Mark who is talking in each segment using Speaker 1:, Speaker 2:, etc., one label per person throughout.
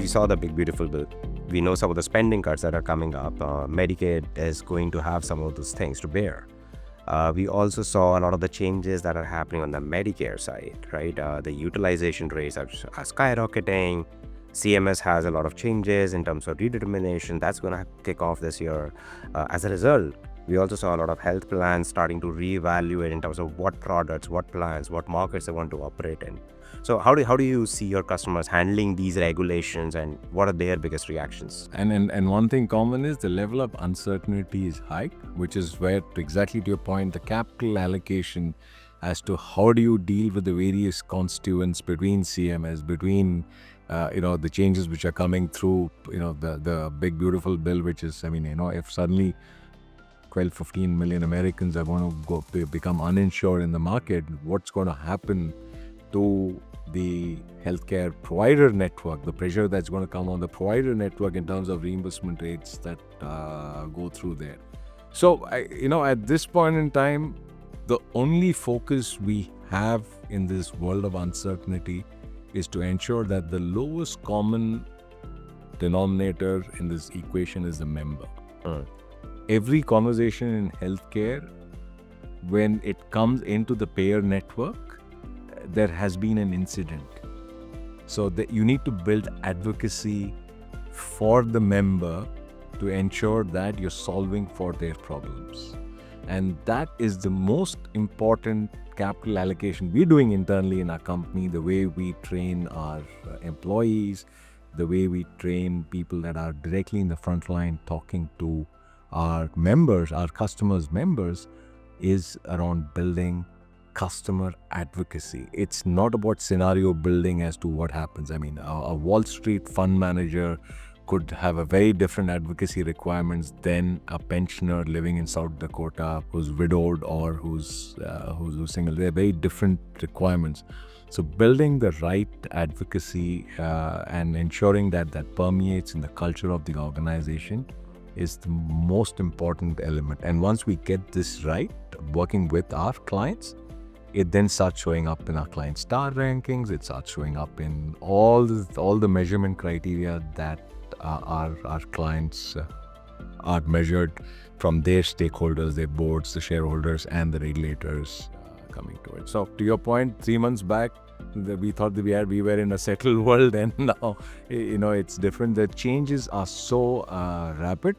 Speaker 1: we saw the big beautiful bill. We know some of the spending cuts that are coming up. Medicaid is going to have some of those things to bear. We also saw a lot of the changes that are happening on the Medicare side, right? The utilization rates are skyrocketing. CMS has a lot of changes in terms of redetermination. That's going to kick off this year. As a result, we also saw a lot of health plans starting to reevaluate in terms of what products, what plans, what markets they want to operate in. So how do you see your customers handling these regulations, and what are their biggest reactions?
Speaker 2: And one thing common is the level of uncertainty is high, which is where, exactly to your point, the capital allocation as to how do you deal with the various constituents between CMS, between the changes which are coming through, the big beautiful bill, which is, if suddenly 12-15 million Americans are going to become uninsured in the market, what's going to happen to the healthcare provider network, the pressure that's going to come on the provider network in terms of reimbursement rates that go through there. So, at this point in time, the only focus we have in this world of uncertainty is to ensure that the lowest common denominator in this equation is the member. Every conversation in healthcare, when it comes into the payer network, there has been an incident. So you need to build advocacy for the member to ensure that you're solving for their problems. And that is the most important capital allocation we're doing internally in our company, the way we train our employees, the way we train people that are directly in the front line talking to our members, our customers' members, is around building customer advocacy. It's not about scenario building as to what happens. A Wall Street fund manager could have a very different advocacy requirements than a pensioner living in South Dakota who's widowed or who's single. They're very different requirements. So building the right advocacy and ensuring that permeates in the culture of the organization is the most important element. And once we get this right, working with our clients, it then starts showing up in our client star rankings. It starts showing up in all the measurement criteria that our clients are measured from their stakeholders, their boards, the shareholders, and the regulators coming to it. So to your point, 3 months back, we thought that we were in a settled world, and now it's different. The changes are so rapid,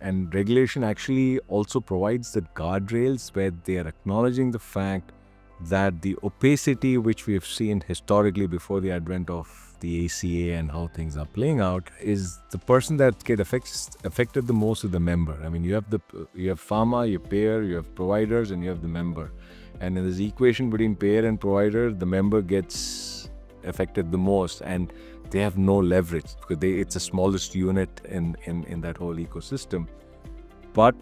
Speaker 2: and regulation actually also provides the guardrails where they are acknowledging the fact that the opacity which we have seen historically before the advent of the ACA and how things are playing out is the person that get affected the most is the member. You have pharma, you have payer, you have providers, and you have the member. And in this equation between payer and provider, the member gets affected the most, and they have no leverage because it's the smallest unit in that whole ecosystem. But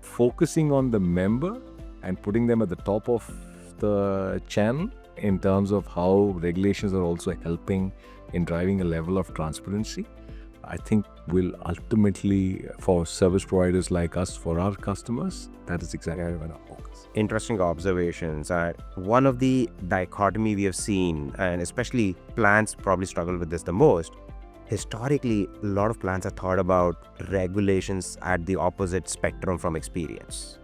Speaker 2: focusing on the member and putting them at the top of the channel in terms of how regulations are also helping in driving a level of transparency, I think will ultimately, for service providers like us, for our customers, that is exactly where our focus.
Speaker 1: Interesting observations. One of the dichotomy we have seen, and especially plans probably struggle with this the most, historically, a lot of plans are thought about regulations at the opposite spectrum from experience.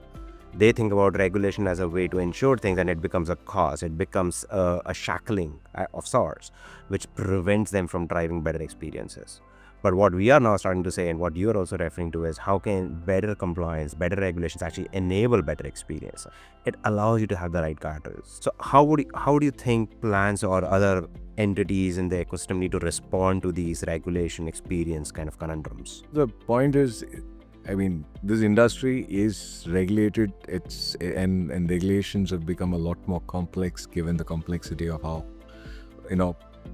Speaker 1: They think about regulation as a way to ensure things, and it becomes a cost. It becomes a shackling of sorts, which prevents them from driving better experiences. But what we are now starting to say, and what you're also referring to, is how can better compliance, better regulations actually enable better experience? It allows you to have the right guardrails. So how do you think plans or other entities in the ecosystem need to respond to these regulation experience kind of conundrums?
Speaker 2: The point is, this industry is regulated. And regulations have become a lot more complex given the complexity of how,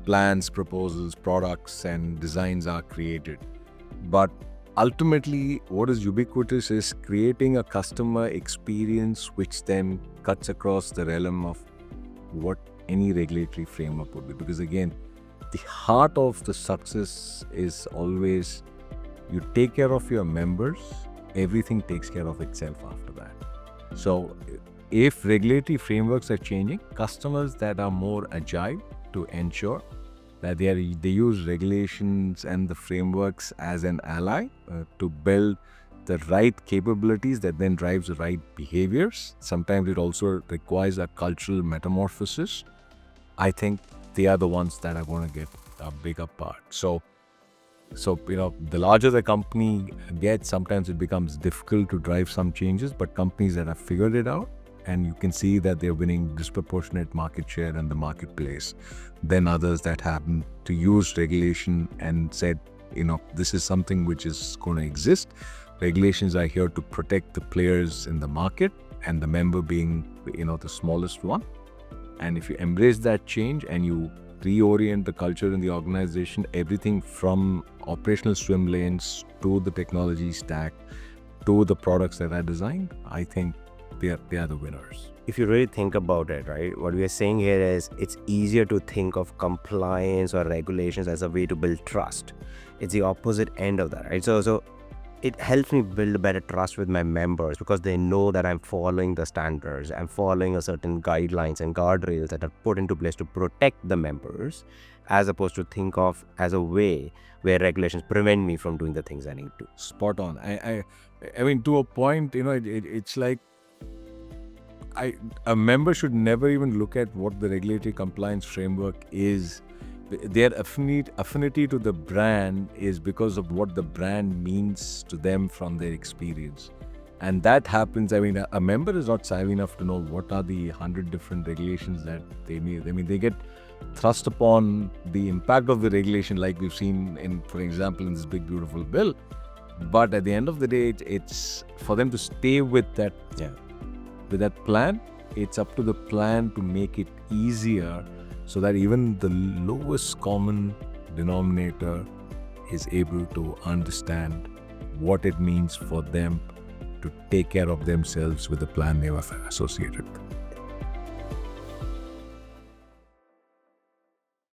Speaker 2: plans, proposals, products, and designs are created. But ultimately, what is ubiquitous is creating a customer experience which then cuts across the realm of what any regulatory framework would be. Because again, the heart of the success is always you take care of your members, everything takes care of itself after that. So if regulatory frameworks are changing, customers that are more agile to ensure that they use regulations and the frameworks as an ally to build the right capabilities that then drives the right behaviors. Sometimes it also requires a cultural metamorphosis. I think they are the ones that are going to get a bigger part. So the larger the company gets, sometimes it becomes difficult to drive some changes, but companies that have figured it out, and you can see that they're winning disproportionate market share in the marketplace than others that happen to use regulation and said, this is something which is going to exist. Regulations are here to protect the players in the market, and the member being, the smallest one. And if you embrace that change and you reorient the culture in the organization, everything from operational swim lanes to the technology stack to the products that are designed, I think they are the winners.
Speaker 1: If you really think about it, right, what we are saying here is it's easier to think of compliance or regulations as a way to build trust. It's the opposite end of that, right? So it helps me build a better trust with my members because they know that I'm following the standards, I'm following a certain guidelines and guardrails that are put into place to protect the members, as opposed to think of as a way where regulations prevent me from doing the things I need to.
Speaker 2: Spot on. I mean, to a point, it's like a member should never even look at what the regulatory compliance framework is. Their affinity to the brand is because of what the brand means to them from their experience. And that happens, a member is not savvy enough to know what are the 100 different regulations that they need. They get thrust upon the impact of the regulation like we've seen for example, in this big beautiful bill. But at the end of the day, it's for them to stay with that, with that plan. It's up to the plan to make it easier so that even the lowest common denominator is able to understand what it means for them to take care of themselves with the plan they were associated with.